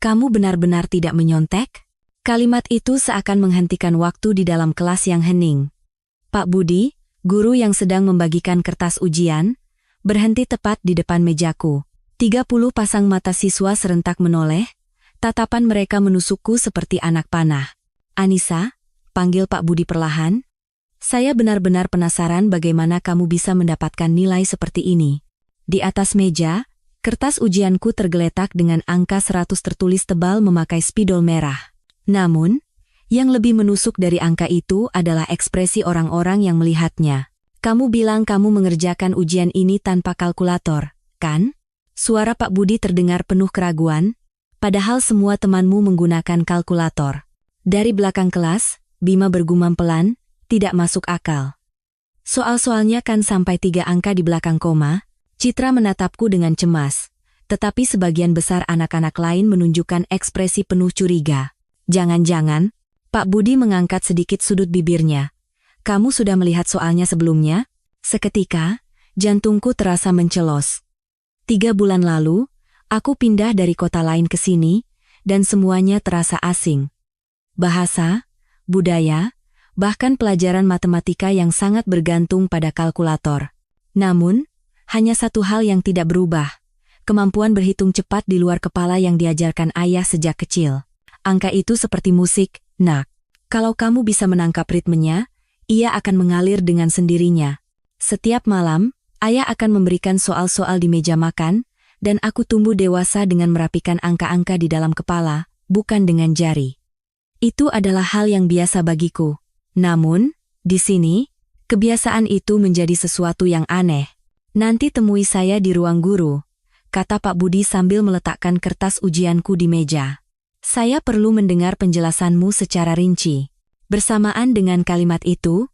Kamu benar-benar tidak menyontek? Kalimat itu seakan menghentikan waktu di dalam kelas yang hening. Pak Budi, guru yang sedang membagikan kertas ujian, berhenti tepat di depan mejaku. 30 pasang mata siswa serentak menoleh, tatapan mereka menusukku seperti anak panah. Anissa, panggil Pak Budi perlahan. Saya benar-benar penasaran bagaimana kamu bisa mendapatkan nilai seperti ini. Di atas meja, kertas ujianku tergeletak dengan angka 100 tertulis tebal memakai spidol merah. Namun, yang lebih menusuk dari angka itu adalah ekspresi orang-orang yang melihatnya. Kamu bilang kamu mengerjakan ujian ini tanpa kalkulator, kan? Suara Pak Budi terdengar penuh keraguan, padahal semua temanmu menggunakan kalkulator. Dari belakang kelas, Bima bergumam pelan, tidak masuk akal. Soal-soalnya kan sampai 3 angka di belakang koma. Citra menatapku dengan cemas, tetapi sebagian besar anak-anak lain menunjukkan ekspresi penuh curiga. Jangan-jangan, Pak Budi mengangkat sedikit sudut bibirnya. Kamu sudah melihat soalnya sebelumnya? Seketika, jantungku terasa mencelos. 3 bulan lalu, aku pindah dari kota lain ke sini, dan semuanya terasa asing. Bahasa, budaya, bahkan pelajaran matematika yang sangat bergantung pada kalkulator. Namun, hanya satu hal yang tidak berubah, kemampuan berhitung cepat di luar kepala yang diajarkan ayah sejak kecil. Angka itu seperti musik, nak. Kalau kamu bisa menangkap ritmenya, ia akan mengalir dengan sendirinya. Setiap malam, ayah akan memberikan soal-soal di meja makan, dan aku tumbuh dewasa dengan merapikan angka-angka di dalam kepala, bukan dengan jari. Itu adalah hal yang biasa bagiku. Namun, di sini, kebiasaan itu menjadi sesuatu yang aneh. Nanti temui saya di ruang guru, kata Pak Budi sambil meletakkan kertas ujianku di meja. Saya perlu mendengar penjelasanmu secara rinci. Bersamaan dengan kalimat itu,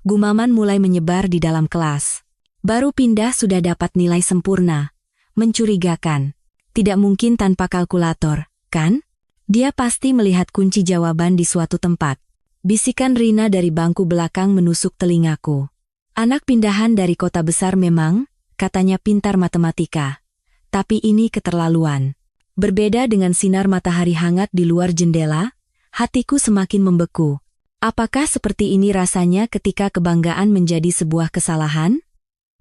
gumaman mulai menyebar di dalam kelas. Baru pindah sudah dapat nilai sempurna. Mencurigakan. Tidak mungkin tanpa kalkulator, kan? Dia pasti melihat kunci jawaban di suatu tempat. Bisikan Rina dari bangku belakang menusuk telingaku. Anak pindahan dari kota besar memang, katanya pintar matematika. Tapi ini keterlaluan. Berbeda dengan sinar matahari hangat di luar jendela, hatiku semakin membeku. Apakah seperti ini rasanya ketika kebanggaan menjadi sebuah kesalahan?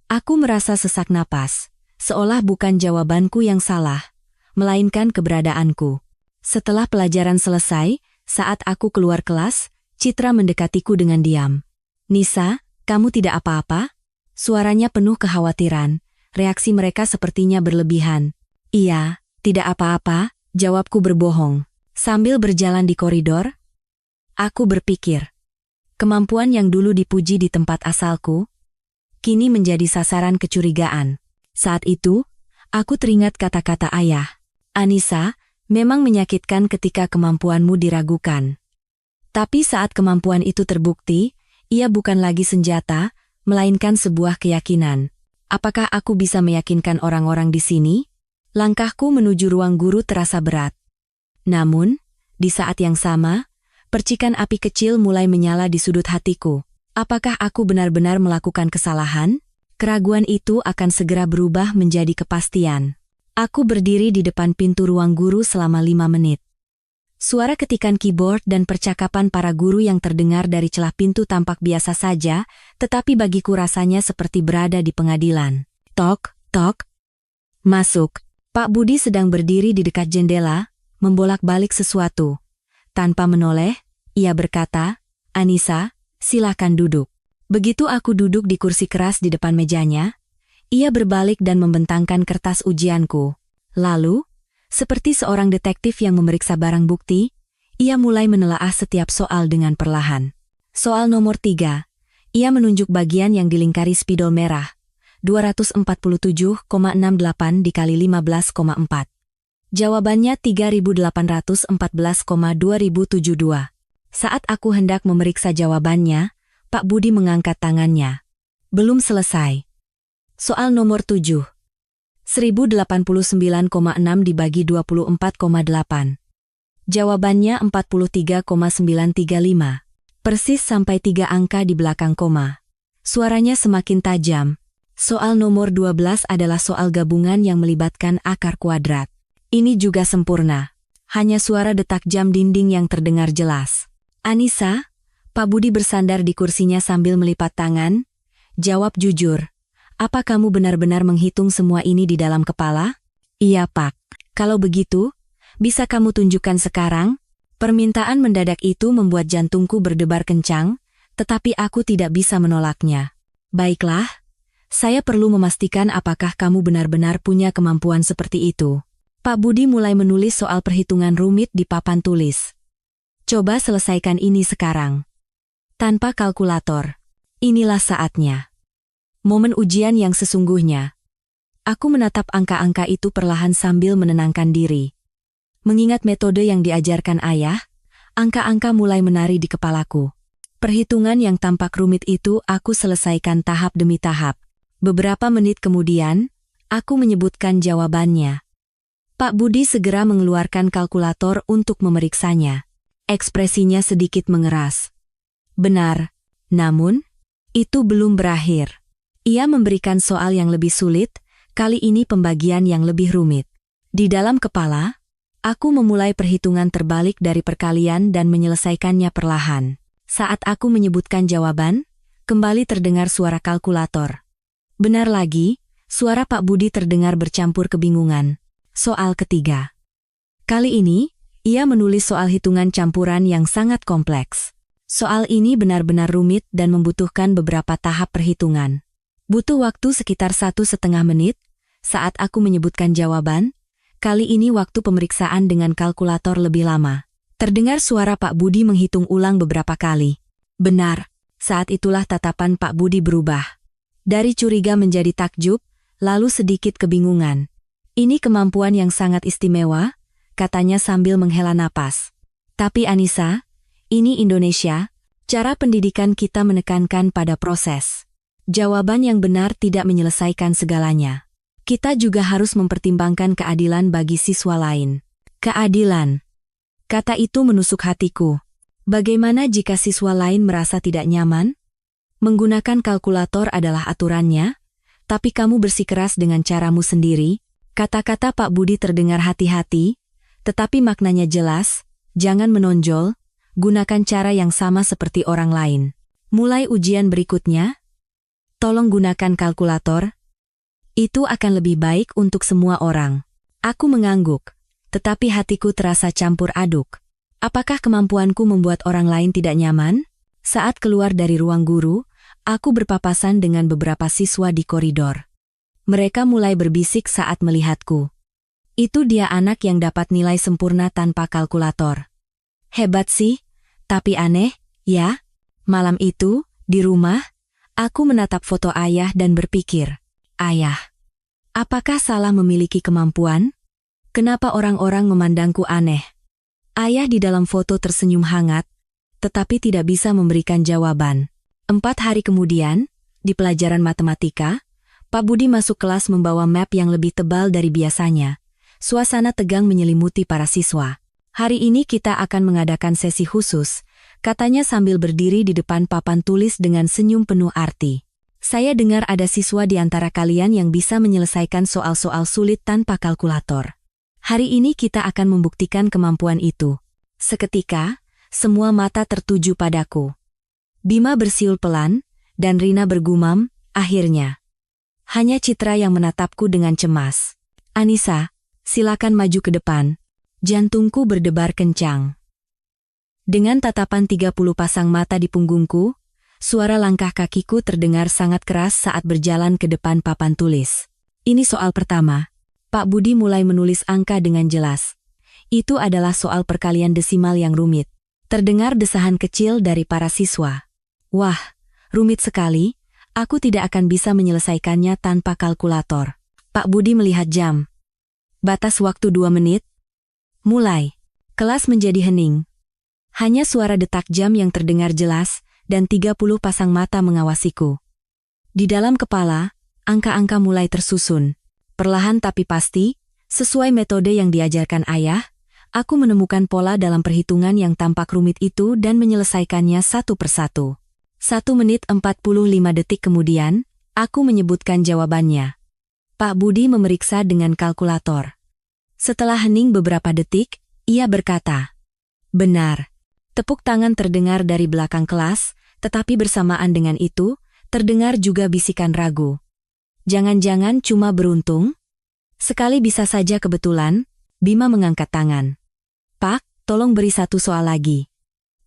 Aku merasa sesak napas, seolah bukan jawabanku yang salah, melainkan keberadaanku. Setelah pelajaran selesai, saat aku keluar kelas, Citra mendekatiku dengan diam. Nisa, kamu tidak apa-apa? Suaranya penuh kekhawatiran, reaksi mereka sepertinya berlebihan. Iya, tidak apa-apa, jawabku berbohong. Sambil berjalan di koridor, aku berpikir, kemampuan yang dulu dipuji di tempat asalku, kini menjadi sasaran kecurigaan. Saat itu, aku teringat kata-kata ayah. Anissa, memang menyakitkan ketika kemampuanmu diragukan. Tapi saat kemampuan itu terbukti, ia bukan lagi senjata, melainkan sebuah keyakinan. Apakah aku bisa meyakinkan orang-orang di sini? Langkahku menuju ruang guru terasa berat. Namun, di saat yang sama, percikan api kecil mulai menyala di sudut hatiku. Apakah aku benar-benar melakukan kesalahan? Keraguan itu akan segera berubah menjadi kepastian. Aku berdiri di depan pintu ruang guru selama 5 menit. Suara ketikan keyboard dan percakapan para guru yang terdengar dari celah pintu tampak biasa saja, tetapi bagiku rasanya seperti berada di pengadilan. Tok, tok. Masuk. Pak Budi sedang berdiri di dekat jendela, membolak-balik sesuatu. Tanpa menoleh, ia berkata, Anissa, silakan duduk. Begitu aku duduk di kursi keras di depan mejanya, ia berbalik dan membentangkan kertas ujianku. Lalu, seperti seorang detektif yang memeriksa barang bukti, ia mulai menelaah setiap soal dengan perlahan. Soal nomor 3, ia menunjuk bagian yang dilingkari spidol merah, 247,68 dikali 15,4. Jawabannya 3814,2072. Saat aku hendak memeriksa jawabannya, Pak Budi mengangkat tangannya. Belum selesai. Soal nomor 7. 1089,6 dibagi 24,8. Jawabannya 43,935. Persis sampai 3 angka di belakang koma. Suaranya semakin tajam. Soal nomor 12 adalah soal gabungan yang melibatkan akar kuadrat. Ini juga sempurna. Hanya suara detak jam dinding yang terdengar jelas. Anissa, Pak Budi bersandar di kursinya sambil melipat tangan. Jawab jujur. Apa kamu benar-benar menghitung semua ini di dalam kepala? Iya, Pak. Kalau begitu, bisa kamu tunjukkan sekarang? Permintaan mendadak itu membuat jantungku berdebar kencang, tetapi aku tidak bisa menolaknya. Baiklah, saya perlu memastikan apakah kamu benar-benar punya kemampuan seperti itu. Pak Budi mulai menulis soal perhitungan rumit di papan tulis. Coba selesaikan ini sekarang. Tanpa kalkulator. Inilah saatnya. Momen ujian yang sesungguhnya. Aku menatap angka-angka itu perlahan sambil menenangkan diri. Mengingat metode yang diajarkan ayah, angka-angka mulai menari di kepalaku. Perhitungan yang tampak rumit itu aku selesaikan tahap demi tahap. Beberapa menit kemudian, aku menyebutkan jawabannya. Pak Budi segera mengeluarkan kalkulator untuk memeriksanya. Ekspresinya sedikit mengeras. Benar, namun, itu belum berakhir. Ia memberikan soal yang lebih sulit, kali ini pembagian yang lebih rumit. Di dalam kepala, aku memulai perhitungan terbalik dari perkalian dan menyelesaikannya perlahan. Saat aku menyebutkan jawaban, kembali terdengar suara kalkulator. Benar lagi, suara Pak Budi terdengar bercampur kebingungan. Soal ketiga. Kali ini, ia menulis soal hitungan campuran yang sangat kompleks. Soal ini benar-benar rumit dan membutuhkan beberapa tahap perhitungan. Butuh waktu sekitar 1,5 menit, saat aku menyebutkan jawaban, kali ini waktu pemeriksaan dengan kalkulator lebih lama. Terdengar suara Pak Budi menghitung ulang beberapa kali. Benar, saat itulah tatapan Pak Budi berubah. Dari curiga menjadi takjub, lalu sedikit kebingungan. Ini kemampuan yang sangat istimewa, katanya sambil menghela napas. Tapi Anissa, ini Indonesia, cara pendidikan kita menekankan pada proses. Jawaban yang benar tidak menyelesaikan segalanya. Kita juga harus mempertimbangkan keadilan bagi siswa lain. Keadilan. Kata itu menusuk hatiku. Bagaimana jika siswa lain merasa tidak nyaman? Menggunakan kalkulator adalah aturannya, tapi kamu bersikeras dengan caramu sendiri. Kata-kata Pak Budi terdengar hati-hati, tetapi maknanya jelas, jangan menonjol, gunakan cara yang sama seperti orang lain. Mulai ujian berikutnya, tolong gunakan kalkulator. Itu akan lebih baik untuk semua orang. Aku mengangguk, tetapi hatiku terasa campur aduk. Apakah kemampuanku membuat orang lain tidak nyaman? Saat keluar dari ruang guru, aku berpapasan dengan beberapa siswa di koridor. Mereka mulai berbisik saat melihatku. Itu dia anak yang dapat nilai sempurna tanpa kalkulator. Hebat sih, tapi aneh, ya? Malam itu, di rumah, aku menatap foto ayah dan berpikir, ayah, apakah salah memiliki kemampuan? Kenapa orang-orang memandangku aneh? Ayah di dalam foto tersenyum hangat, tetapi tidak bisa memberikan jawaban. 4 hari kemudian, di pelajaran matematika, Pak Budi masuk kelas membawa map yang lebih tebal dari biasanya. Suasana tegang menyelimuti para siswa. Hari ini kita akan mengadakan sesi khusus, katanya sambil berdiri di depan papan tulis dengan senyum penuh arti. Saya dengar ada siswa di antara kalian yang bisa menyelesaikan soal-soal sulit tanpa kalkulator. Hari ini kita akan membuktikan kemampuan itu. Seketika, semua mata tertuju padaku. Bima bersiul pelan, dan Rina bergumam, akhirnya. Hanya Citra yang menatapku dengan cemas. Anissa, silakan maju ke depan. Jantungku berdebar kencang. Dengan tatapan 30 pasang mata di punggungku, suara langkah kakiku terdengar sangat keras saat berjalan ke depan papan tulis. Ini soal pertama. Pak Budi mulai menulis angka dengan jelas. Itu adalah soal perkalian desimal yang rumit. Terdengar desahan kecil dari para siswa. Wah, rumit sekali. Aku tidak akan bisa menyelesaikannya tanpa kalkulator. Pak Budi melihat jam. Batas waktu 2 menit. Mulai. Kelas menjadi hening. Hanya suara detak jam yang terdengar jelas, dan 30 pasang mata mengawasiku. Di dalam kepala, angka-angka mulai tersusun. Perlahan tapi pasti, sesuai metode yang diajarkan ayah, aku menemukan pola dalam perhitungan yang tampak rumit itu dan menyelesaikannya satu persatu. 1 menit 45 detik kemudian, aku menyebutkan jawabannya. Pak Budi memeriksa dengan kalkulator. Setelah hening beberapa detik, Ia berkata. Benar. Tepuk tangan terdengar dari belakang kelas, tetapi bersamaan dengan itu, terdengar juga bisikan ragu. Jangan-jangan cuma beruntung? Sekali bisa saja kebetulan, Bima mengangkat tangan. Pak, tolong beri satu soal lagi.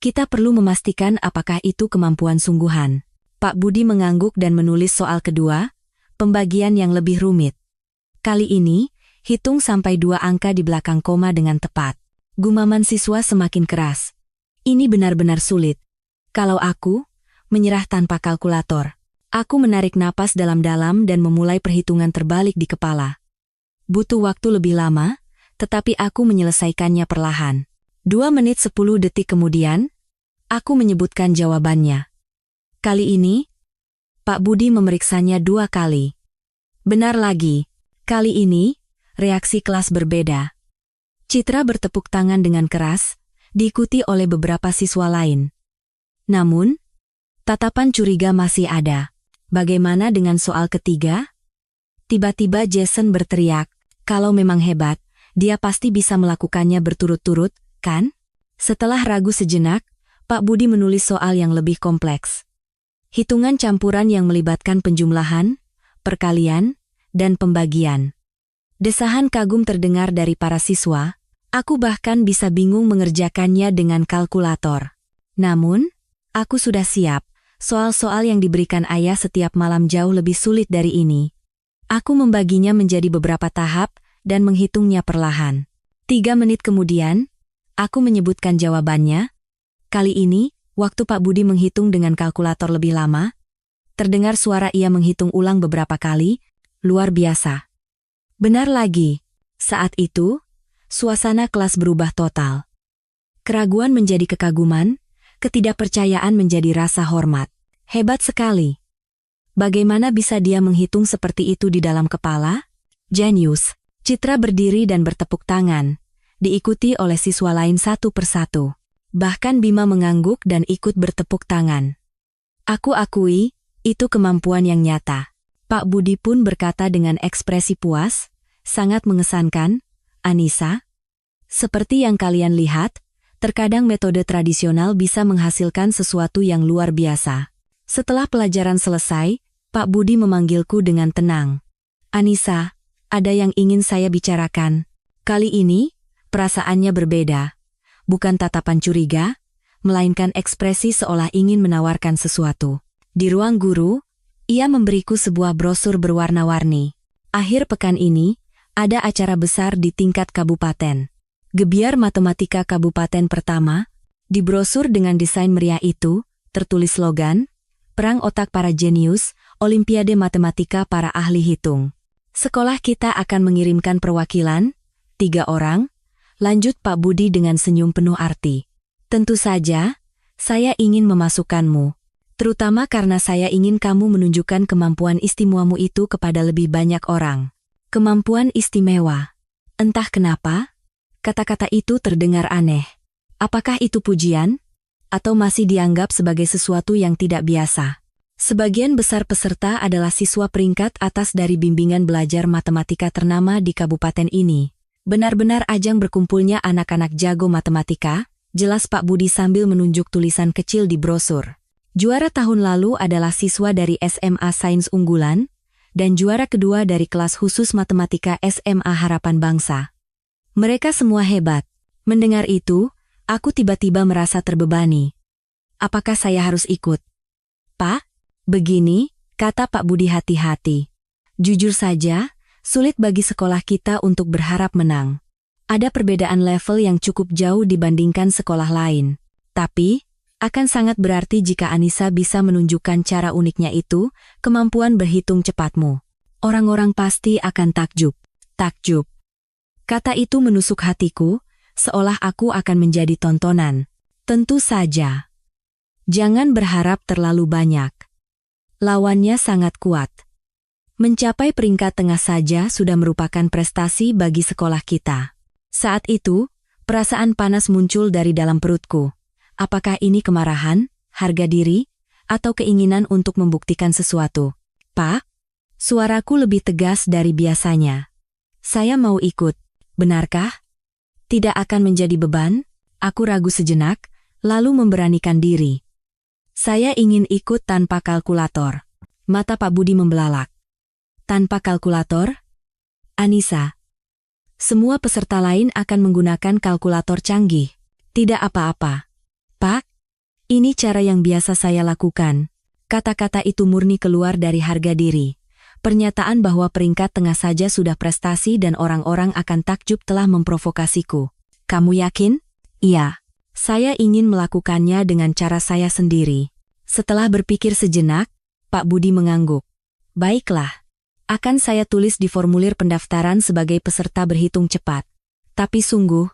Kita perlu memastikan apakah itu kemampuan sungguhan. Pak Budi mengangguk dan menulis soal kedua, pembagian yang lebih rumit. Kali ini, hitung sampai 2 angka di belakang koma dengan tepat. Gumaman siswa semakin keras. Ini benar-benar sulit. Kalau aku, menyerah tanpa kalkulator. Aku menarik napas dalam-dalam dan memulai perhitungan terbalik di kepala. Butuh waktu lebih lama, tetapi aku menyelesaikannya perlahan. 2 menit 10 detik kemudian, aku menyebutkan jawabannya. Kali ini, Pak Budi memeriksanya 2 kali. Benar lagi, kali ini, reaksi kelas berbeda. Citra bertepuk tangan dengan keras, diikuti oleh beberapa siswa lain. Namun, tatapan curiga masih ada. Bagaimana dengan soal ketiga? Tiba-tiba Jason berteriak, kalau memang hebat, dia pasti bisa melakukannya berturut-turut, kan? Setelah ragu sejenak, Pak Budi menulis soal yang lebih kompleks. Hitungan campuran yang melibatkan penjumlahan, perkalian, dan pembagian. Desahan kagum terdengar dari para siswa, aku bahkan bisa bingung mengerjakannya dengan kalkulator. Namun, aku sudah siap, soal-soal yang diberikan ayah setiap malam jauh lebih sulit dari ini. Aku membaginya menjadi beberapa tahap dan menghitungnya perlahan. 3 menit kemudian, aku menyebutkan jawabannya. Kali ini, waktu Pak Budi menghitung dengan kalkulator lebih lama, terdengar suara ia menghitung ulang beberapa kali, luar biasa. Benar lagi, saat itu, suasana kelas berubah total. Keraguan menjadi kekaguman, ketidakpercayaan menjadi rasa hormat. Hebat sekali. Bagaimana bisa dia menghitung seperti itu di dalam kepala? Jenius. Citra berdiri dan bertepuk tangan, diikuti oleh siswa lain satu persatu. Bahkan Bima mengangguk dan ikut bertepuk tangan. Aku akui, itu kemampuan yang nyata. Pak Budi pun berkata dengan ekspresi puas, sangat mengesankan, Anissa. Seperti yang kalian lihat, terkadang metode tradisional bisa menghasilkan sesuatu yang luar biasa. Setelah pelajaran selesai, Pak Budi memanggilku dengan tenang. Anissa, ada yang ingin saya bicarakan. Kali ini, perasaannya berbeda. Bukan tatapan curiga, melainkan ekspresi seolah ingin menawarkan sesuatu. Di ruang guru, ia memberiku sebuah brosur berwarna-warni. Akhir pekan ini, ada acara besar di tingkat kabupaten. Gebiar Matematika Kabupaten pertama, di brosur dengan desain meriah itu, tertulis slogan, Perang Otak Para Jenius, Olimpiade Matematika Para Ahli Hitung. Sekolah kita akan mengirimkan perwakilan, 3 orang, lanjut Pak Budi dengan senyum penuh arti. Tentu saja, saya ingin memasukkanmu. Terutama karena saya ingin kamu menunjukkan kemampuan istimewamu itu kepada lebih banyak orang. Kemampuan istimewa. Entah kenapa, kata-kata itu terdengar aneh. Apakah itu pujian? Atau masih dianggap sebagai sesuatu yang tidak biasa? Sebagian besar peserta adalah siswa peringkat atas dari bimbingan belajar matematika ternama di kabupaten ini. Benar-benar ajang berkumpulnya anak-anak jago matematika, jelas Pak Budi sambil menunjuk tulisan kecil di brosur. Juara tahun lalu adalah siswa dari SMA Sains Unggulan, dan juara kedua dari kelas khusus matematika SMA Harapan Bangsa. Mereka semua hebat. Mendengar itu, aku tiba-tiba merasa terbebani. Apakah saya harus ikut? Pak, begini, kata Pak Budi hati-hati. Jujur saja, sulit bagi sekolah kita untuk berharap menang. Ada perbedaan level yang cukup jauh dibandingkan sekolah lain. Tapi, akan sangat berarti jika Anissa bisa menunjukkan cara uniknya itu, kemampuan berhitung cepatmu. Orang-orang pasti akan takjub. Takjub. Kata itu menusuk hatiku, seolah aku akan menjadi tontonan. Tentu saja. Jangan berharap terlalu banyak. Lawannya sangat kuat. Mencapai peringkat tengah saja sudah merupakan prestasi bagi sekolah kita. Saat itu, perasaan panas muncul dari dalam perutku. Apakah ini kemarahan, harga diri, atau keinginan untuk membuktikan sesuatu? Pak, suaraku lebih tegas dari biasanya. Saya mau ikut, benarkah? Tidak akan menjadi beban? Aku ragu sejenak, lalu memberanikan diri. Saya ingin ikut tanpa kalkulator. Mata Pak Budi membelalak. Tanpa kalkulator? Anissa. Semua peserta lain akan menggunakan kalkulator canggih. Tidak apa-apa. Pak, ini cara yang biasa saya lakukan. Kata-kata itu murni keluar dari harga diri. Pernyataan bahwa peringkat tengah saja sudah prestasi dan orang-orang akan takjub telah memprovokasiku. Kamu yakin? Iya. Saya ingin melakukannya dengan cara saya sendiri. Setelah berpikir sejenak, Pak Budi mengangguk. Baiklah. Akan saya tulis di formulir pendaftaran sebagai peserta berhitung cepat. Tapi sungguh,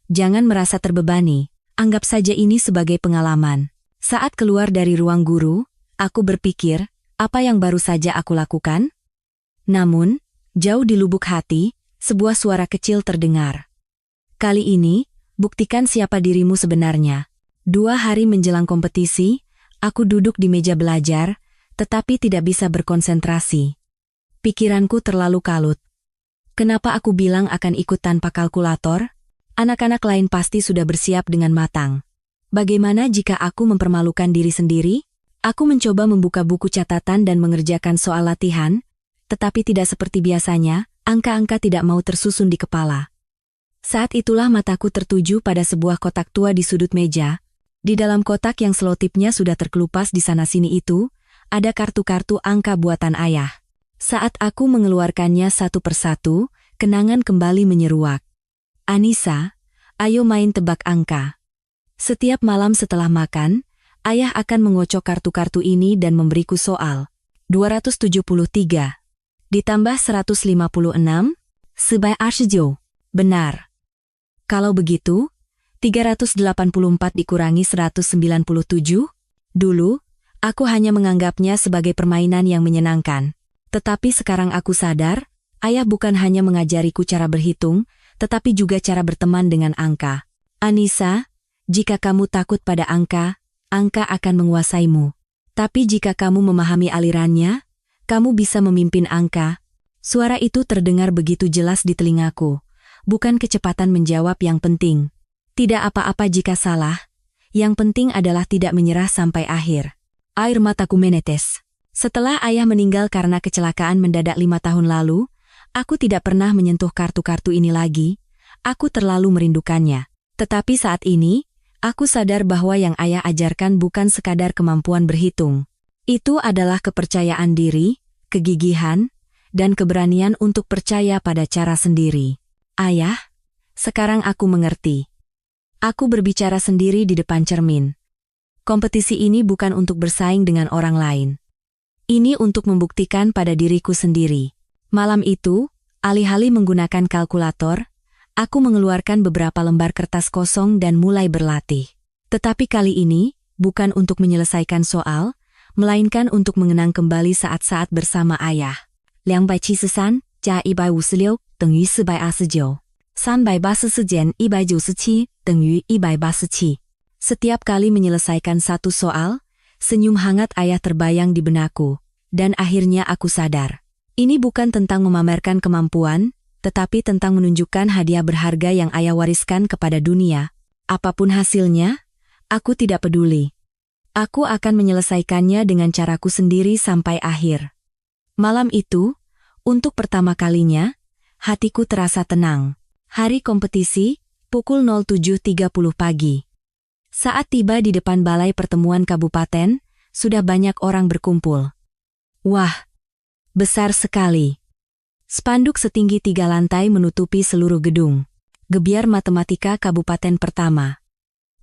jangan merasa terbebani. Anggap saja ini sebagai pengalaman. Saat keluar dari ruang guru, aku berpikir, apa yang baru saja aku lakukan? Namun, jauh di lubuk hati, sebuah suara kecil terdengar. Kali ini, buktikan siapa dirimu sebenarnya. 2 hari menjelang kompetisi, aku duduk di meja belajar, tetapi tidak bisa berkonsentrasi. Pikiranku terlalu kalut. Kenapa aku bilang akan ikut tanpa kalkulator? Anak-anak lain pasti sudah bersiap dengan matang. Bagaimana jika aku mempermalukan diri sendiri? Aku mencoba membuka buku catatan dan mengerjakan soal latihan, tetapi tidak seperti biasanya, angka-angka tidak mau tersusun di kepala. Saat itulah mataku tertuju pada sebuah kotak tua di sudut meja. Di dalam kotak yang selotipnya sudah terkelupas di sana-sini itu, ada kartu-kartu angka buatan ayah. Saat aku mengeluarkannya satu persatu, kenangan kembali menyeruak. Anissa, ayo main tebak angka. Setiap malam setelah makan, ayah akan mengocok kartu-kartu ini dan memberiku soal. 273. Ditambah 156, sebai arsjo. Benar. Kalau begitu, 384 dikurangi 197? Dulu, aku hanya menganggapnya sebagai permainan yang menyenangkan. Tetapi sekarang aku sadar, ayah bukan hanya mengajariku cara berhitung, tetapi juga cara berteman dengan angka. Anissa, jika kamu takut pada angka, angka akan menguasaimu. Tapi jika kamu memahami alirannya, kamu bisa memimpin angka. Suara itu terdengar begitu jelas di telingaku. Bukan kecepatan menjawab yang penting. Tidak apa-apa jika salah. Yang penting adalah tidak menyerah sampai akhir. Air mataku menetes. Setelah ayah meninggal karena kecelakaan mendadak 5 tahun lalu, aku tidak pernah menyentuh kartu-kartu ini lagi. Aku terlalu merindukannya. Tetapi saat ini, aku sadar bahwa yang ayah ajarkan bukan sekadar kemampuan berhitung. Itu adalah kepercayaan diri, kegigihan, dan keberanian untuk percaya pada cara sendiri. Ayah, sekarang aku mengerti. Aku berbicara sendiri di depan cermin. Kompetisi ini bukan untuk bersaing dengan orang lain. Ini untuk membuktikan pada diriku sendiri. Malam itu, alih-alih menggunakan kalkulator, aku mengeluarkan beberapa lembar kertas kosong dan mulai berlatih. Tetapi kali ini, bukan untuk menyelesaikan soal, melainkan untuk mengenang kembali saat-saat bersama ayah. 273加156等于429. 384减197等于187. Setiap kali menyelesaikan satu soal, senyum hangat ayah terbayang di benakku, dan akhirnya aku sadar. Ini bukan tentang memamerkan kemampuan, tetapi tentang menunjukkan hadiah berharga yang ayah wariskan kepada dunia. Apapun hasilnya, aku tidak peduli. Aku akan menyelesaikannya dengan caraku sendiri sampai akhir. Malam itu, untuk pertama kalinya, hatiku terasa tenang. Hari kompetisi, pukul 07.30 pagi. Saat tiba di depan balai pertemuan kabupaten, sudah banyak orang berkumpul. Wah, besar sekali. Spanduk setinggi 3 lantai menutupi seluruh gedung. Gebiar matematika kabupaten pertama.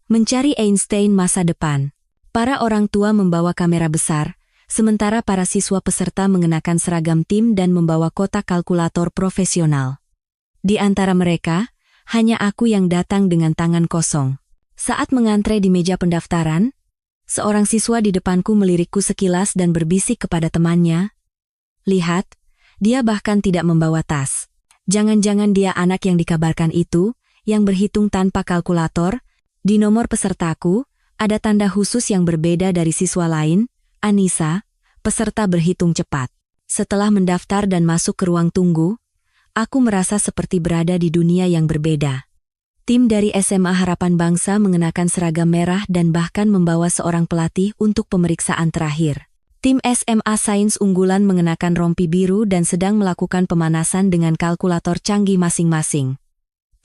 Mencari Einstein masa depan. Para orang tua membawa kamera besar, sementara para siswa peserta mengenakan seragam tim dan membawa kotak kalkulator profesional. Di antara mereka, hanya aku yang datang dengan tangan kosong. Saat mengantre di meja pendaftaran, seorang siswa di depanku melirikku sekilas dan berbisik kepada temannya. Lihat, dia bahkan tidak membawa tas. Jangan-jangan dia anak yang dikabarkan itu, yang berhitung tanpa kalkulator. Di nomor pesertaku, ada tanda khusus yang berbeda dari siswa lain, Anissa, peserta berhitung cepat. Setelah mendaftar dan masuk ke ruang tunggu, aku merasa seperti berada di dunia yang berbeda. Tim dari SMA Harapan Bangsa mengenakan seragam merah dan bahkan membawa seorang pelatih untuk pemeriksaan terakhir. Tim SMA Sains Unggulan mengenakan rompi biru dan sedang melakukan pemanasan dengan kalkulator canggih masing-masing.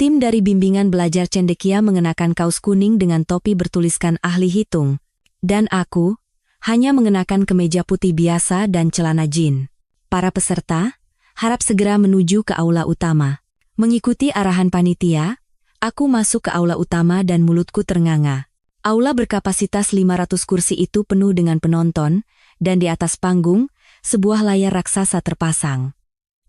Tim dari Bimbingan Belajar Cendekia mengenakan kaos kuning dengan topi bertuliskan ahli hitung. Dan aku hanya mengenakan kemeja putih biasa dan celana jin. Para peserta harap segera menuju ke aula utama. Mengikuti arahan panitia, aku masuk ke aula utama dan mulutku ternganga. Aula berkapasitas 500 kursi itu penuh dengan penonton, dan di atas panggung, sebuah layar raksasa terpasang.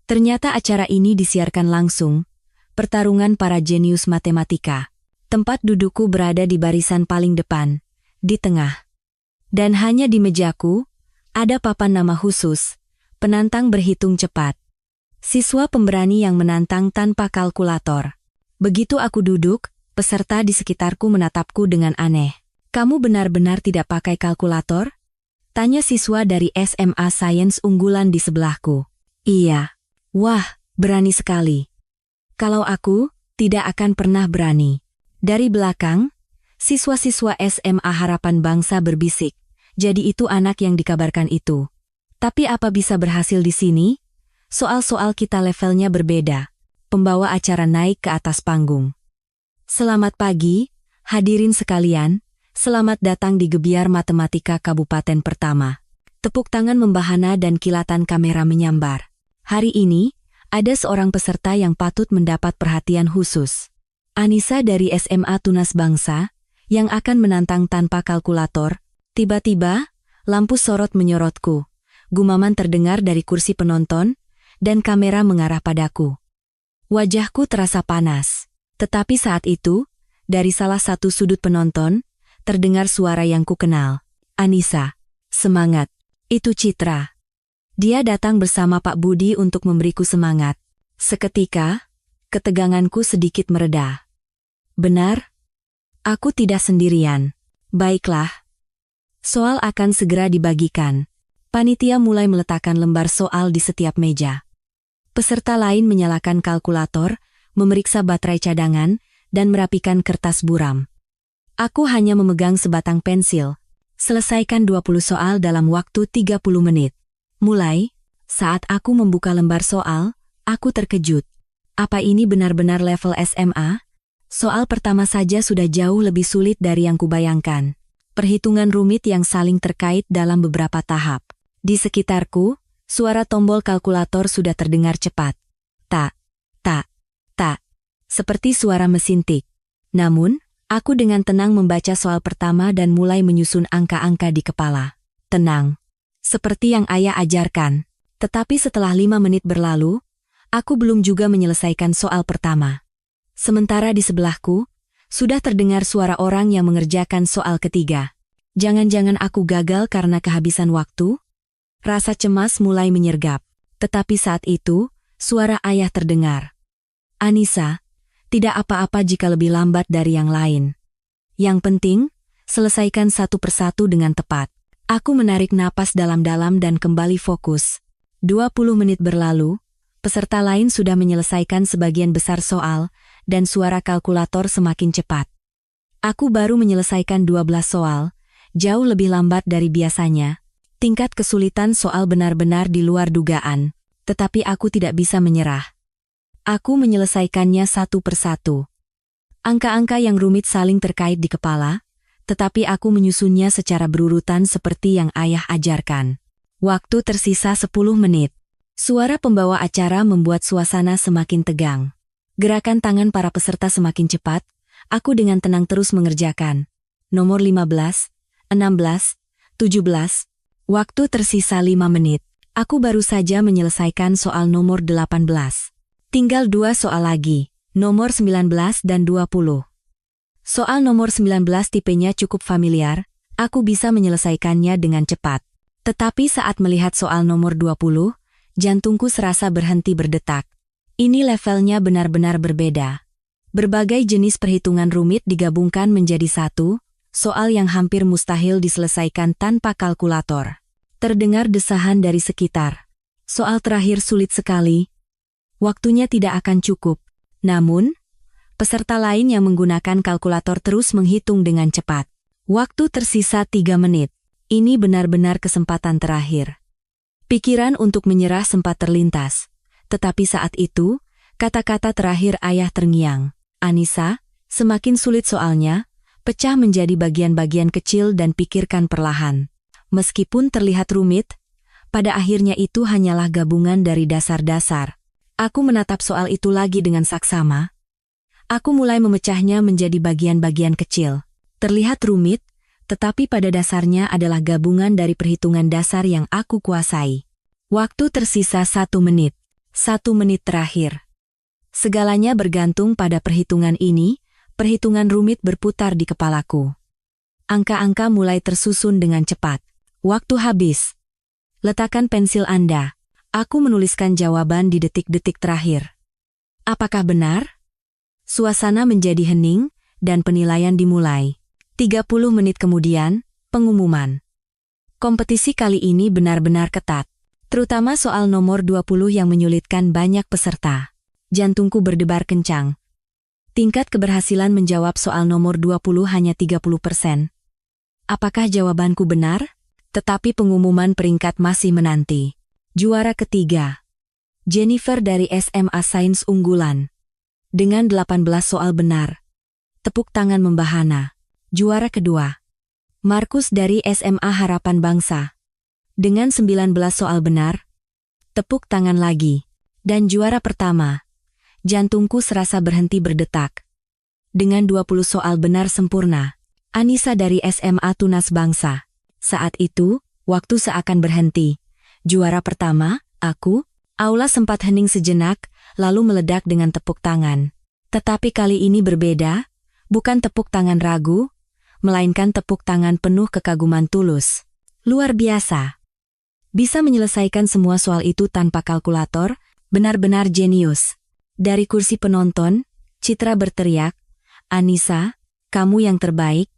Ternyata acara ini disiarkan langsung, pertarungan para jenius matematika. Tempat dudukku berada di barisan paling depan, di tengah. Dan hanya di mejaku, ada papan nama khusus, penantang berhitung cepat. Siswa pemberani yang menantang tanpa kalkulator. Begitu aku duduk, peserta di sekitarku menatapku dengan aneh. "Kamu benar-benar tidak pakai kalkulator?" Tanya siswa dari SMA Sains Unggulan di sebelahku. "Iya." "Wah, berani sekali." "Kalau aku, tidak akan pernah berani." Dari belakang, siswa-siswa SMA Harapan Bangsa berbisik, "Jadi itu anak yang dikabarkan itu. Tapi apa bisa berhasil di sini? Soal-soal kita levelnya berbeda." Pembawa acara naik ke atas panggung. "Selamat pagi, hadirin sekalian. Selamat datang di Gebiar Matematika Kabupaten Pertama." Tepuk tangan membahana dan kilatan kamera menyambar. Hari ini, ada seorang peserta yang patut mendapat perhatian khusus. Anissa dari SMA Tunas Bangsa, yang akan menantang tanpa kalkulator. Tiba-tiba, lampu sorot menyorotku. Gumaman terdengar dari kursi penonton, dan kamera mengarah padaku. Wajahku terasa panas. Tetapi saat itu, dari salah satu sudut penonton, terdengar suara yang kukenal. "Anissa, semangat." Itu Citra. Dia datang bersama Pak Budi untuk memberiku semangat. Seketika, keteganganku sedikit mereda. "Benar, aku tidak sendirian." "Baiklah. Soal akan segera dibagikan." Panitia mulai meletakkan lembar soal di setiap meja. Peserta lain menyalakan kalkulator, memeriksa baterai cadangan, dan merapikan kertas buram. Aku hanya memegang sebatang pensil. Selesaikan 20 soal dalam waktu 30 menit. Mulai, saat aku membuka lembar soal, aku terkejut. Apa ini benar-benar level SMA? Soal pertama saja sudah jauh lebih sulit dari yang kubayangkan. Perhitungan rumit yang saling terkait dalam beberapa tahap. Di sekitarku, suara tombol kalkulator sudah terdengar cepat. Tak, tak, tak. Seperti suara mesin tik. Namun, aku dengan tenang membaca soal pertama dan mulai menyusun angka-angka di kepala. Tenang. Seperti yang ayah ajarkan. Tetapi setelah 5 menit berlalu, aku belum juga menyelesaikan soal pertama. Sementara di sebelahku, sudah terdengar suara orang yang mengerjakan soal ketiga. Jangan-jangan aku gagal karena kehabisan waktu? Rasa cemas mulai menyergap. Tetapi saat itu, suara ayah terdengar. "Anissa, tidak apa-apa jika lebih lambat dari yang lain. Yang penting, selesaikan satu persatu dengan tepat." Aku menarik napas dalam-dalam dan kembali fokus. 20 menit berlalu, peserta lain sudah menyelesaikan sebagian besar soal, dan suara kalkulator semakin cepat. Aku baru menyelesaikan 12 soal, jauh lebih lambat dari biasanya. Tingkat kesulitan soal benar-benar di luar dugaan, tetapi aku tidak bisa menyerah. Aku menyelesaikannya satu persatu. Angka-angka yang rumit saling terkait di kepala, tetapi aku menyusunnya secara berurutan seperti yang ayah ajarkan. Waktu tersisa 10 menit. Suara pembawa acara membuat suasana semakin tegang. Gerakan tangan para peserta semakin cepat, aku dengan tenang terus mengerjakan. Nomor 15, 16, 17. Waktu tersisa 5 menit. Aku baru saja menyelesaikan soal nomor 18. Tinggal 2 soal lagi, nomor 19 dan 20. Soal nomor 19 tipenya cukup familiar, aku bisa menyelesaikannya dengan cepat. Tetapi saat melihat soal nomor 20, jantungku serasa berhenti berdetak. Ini levelnya benar-benar berbeda. Berbagai jenis perhitungan rumit digabungkan menjadi satu, soal yang hampir mustahil diselesaikan tanpa kalkulator. Terdengar desahan dari sekitar. Soal terakhir sulit sekali. Waktunya tidak akan cukup. Namun, Peserta lain yang menggunakan kalkulator terus menghitung dengan cepat. Waktu tersisa 3 menit. Ini benar-benar kesempatan terakhir. Pikiran untuk menyerah sempat terlintas. Tetapi saat itu, kata-kata terakhir ayah terngiang. Anissa, semakin sulit soalnya, pecah menjadi bagian-bagian kecil dan pikirkan perlahan. Meskipun terlihat rumit, pada akhirnya itu hanyalah gabungan dari dasar-dasar. Aku menatap soal itu lagi dengan saksama. Aku mulai memecahnya menjadi bagian-bagian kecil. Terlihat rumit, tetapi pada dasarnya adalah gabungan dari perhitungan dasar yang aku kuasai. Waktu tersisa 1 menit. 1 menit terakhir. Segalanya bergantung pada perhitungan ini, perhitungan rumit berputar di kepalaku. Angka-angka mulai tersusun dengan cepat. Waktu habis. Letakkan pensil Anda. Aku menuliskan jawaban di detik-detik terakhir. Apakah benar? Suasana menjadi hening, dan penilaian dimulai. 30 menit kemudian, pengumuman. Kompetisi kali ini benar-benar ketat. Terutama soal nomor 20 yang menyulitkan banyak peserta. Jantungku berdebar kencang. Tingkat keberhasilan menjawab soal nomor 20 hanya 30%. Apakah jawabanku benar? Tetapi pengumuman peringkat masih menanti. Juara ketiga. Jennifer dari SMA Sains Unggulan. Dengan 18 soal benar. Tepuk tangan membahana. Juara kedua. Markus dari SMA Harapan Bangsa. Dengan 19 soal benar. Tepuk tangan lagi. Dan juara pertama. Jantungku serasa berhenti berdetak. Dengan 20 soal benar sempurna. Anissa dari SMA Tunas Bangsa. Saat itu, waktu seakan berhenti. Juara pertama, aku. Aula sempat hening sejenak, lalu meledak dengan tepuk tangan. Tetapi kali ini berbeda, bukan tepuk tangan ragu, melainkan tepuk tangan penuh kekaguman tulus. Luar biasa. Bisa menyelesaikan semua soal itu tanpa kalkulator, benar-benar jenius. Dari kursi penonton, Citra berteriak, Anissa, kamu yang terbaik.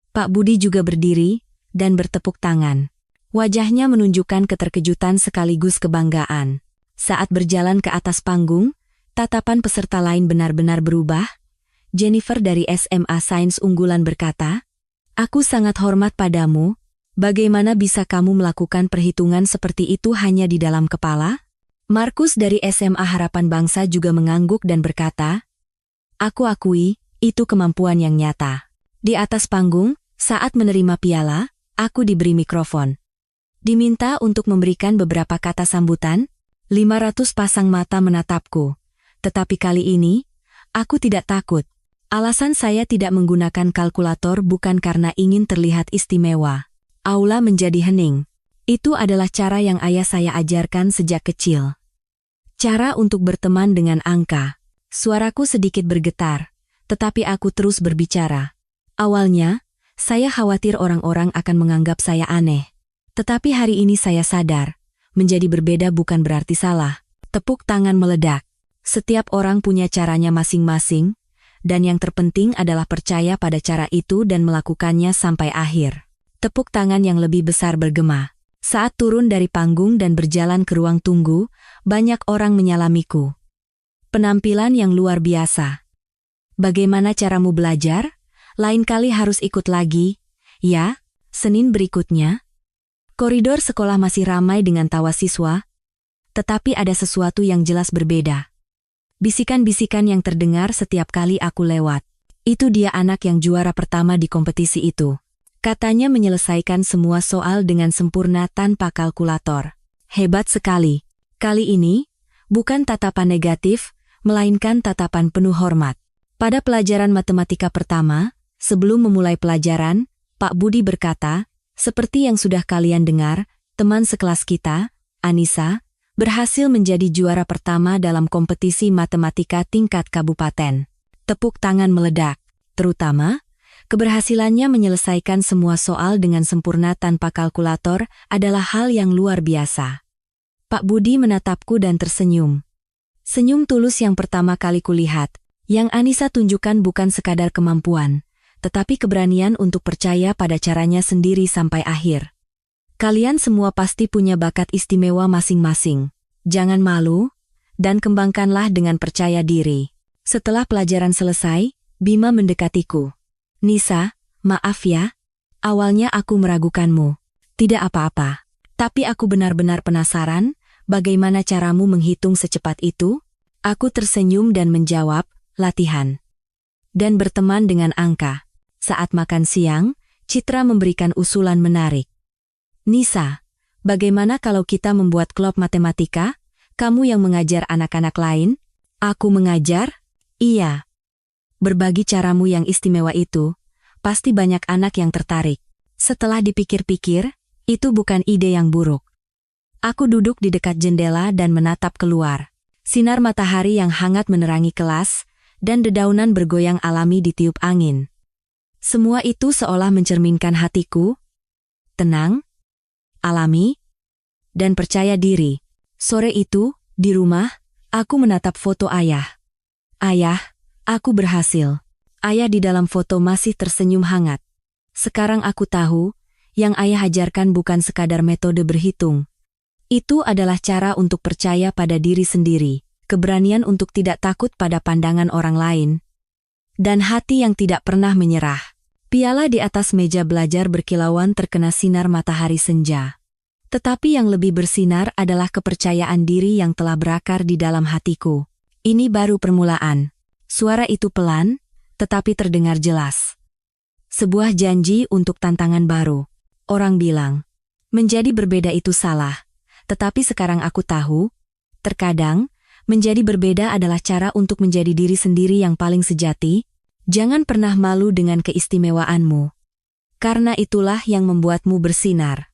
Pak Budi juga berdiri, dan bertepuk tangan. Wajahnya menunjukkan keterkejutan sekaligus kebanggaan. Saat berjalan ke atas panggung, tatapan peserta lain benar-benar berubah. Jennifer dari SMA Sains Unggulan berkata, aku sangat hormat padamu, bagaimana bisa kamu melakukan perhitungan seperti itu hanya di dalam kepala? Markus dari SMA Harapan Bangsa juga mengangguk dan berkata, aku akui, itu kemampuan yang nyata. Di atas panggung, saat menerima piala, aku diberi mikrofon. Diminta untuk memberikan beberapa kata sambutan, 500 pasang mata menatapku. Tetapi kali ini, aku tidak takut. Alasan saya tidak menggunakan kalkulator bukan karena ingin terlihat istimewa. Aula menjadi hening. Itu adalah cara yang ayah saya ajarkan sejak kecil. Cara untuk berteman dengan angka. Suaraku sedikit bergetar, tetapi aku terus berbicara. Awalnya, saya khawatir orang-orang akan menganggap saya aneh. Tetapi hari ini saya sadar, menjadi berbeda bukan berarti salah. Tepuk tangan meledak. Setiap orang punya caranya masing-masing, dan yang terpenting adalah percaya pada cara itu dan melakukannya sampai akhir. Tepuk tangan yang lebih besar bergema. Saat turun dari panggung dan berjalan ke ruang tunggu, banyak orang menyalamiku. Penampilan yang luar biasa. Bagaimana caramu belajar? Lain kali harus ikut lagi, ya, Senin berikutnya. Koridor sekolah masih ramai dengan tawa siswa, tetapi ada sesuatu yang jelas berbeda. Bisikan-bisikan yang terdengar setiap kali aku lewat. Itu dia anak yang juara pertama di kompetisi itu. Katanya menyelesaikan semua soal dengan sempurna tanpa kalkulator. Hebat sekali. Kali ini, bukan tatapan negatif, melainkan tatapan penuh hormat. Pada pelajaran matematika pertama, sebelum memulai pelajaran, Pak Budi berkata, seperti yang sudah kalian dengar, teman sekelas kita, Anissa, berhasil menjadi juara pertama dalam kompetisi matematika tingkat kabupaten. Tepuk tangan meledak. Terutama, keberhasilannya menyelesaikan semua soal dengan sempurna tanpa kalkulator adalah hal yang luar biasa. Pak Budi menatapku dan tersenyum. Senyum tulus yang pertama kali kulihat. Yang Anissa tunjukkan bukan sekadar kemampuan, tetapi keberanian untuk percaya pada caranya sendiri sampai akhir. Kalian semua pasti punya bakat istimewa masing-masing. Jangan malu, dan kembangkanlah dengan percaya diri. Setelah pelajaran selesai, Bima mendekatiku. Nisa, maaf ya. Awalnya aku meragukanmu. Tidak apa-apa. Tapi aku benar-benar penasaran, bagaimana caramu menghitung secepat itu? Aku tersenyum dan menjawab, latihan. Dan berteman dengan angka. Saat makan siang, Citra memberikan usulan menarik. Nisa, bagaimana kalau kita membuat klub matematika? Kamu yang mengajar anak-anak lain? Aku mengajar? Iya. Berbagi caramu yang istimewa itu, pasti banyak anak yang tertarik. Setelah dipikir-pikir, itu bukan ide yang buruk. Aku duduk di dekat jendela dan menatap keluar. Sinar matahari yang hangat menerangi kelas, dan dedaunan bergoyang alami ditiup angin. Semua itu seolah mencerminkan hatiku, tenang, alami, dan percaya diri. Sore itu, di rumah, aku menatap foto ayah. Ayah, aku berhasil. Ayah di dalam foto masih tersenyum hangat. Sekarang aku tahu, yang ayah ajarkan bukan sekadar metode berhitung. Itu adalah cara untuk percaya pada diri sendiri, keberanian untuk tidak takut pada pandangan orang lain, dan hati yang tidak pernah menyerah. Piala di atas meja belajar berkilauan terkena sinar matahari senja. Tetapi yang lebih bersinar adalah kepercayaan diri yang telah berakar di dalam hatiku. Ini baru permulaan. Suara itu pelan, tetapi terdengar jelas. Sebuah janji untuk tantangan baru. Orang bilang, menjadi berbeda itu salah. Tetapi sekarang aku tahu, terkadang, menjadi berbeda adalah cara untuk menjadi diri sendiri yang paling sejati. Jangan pernah malu dengan keistimewaanmu. Karena itulah yang membuatmu bersinar.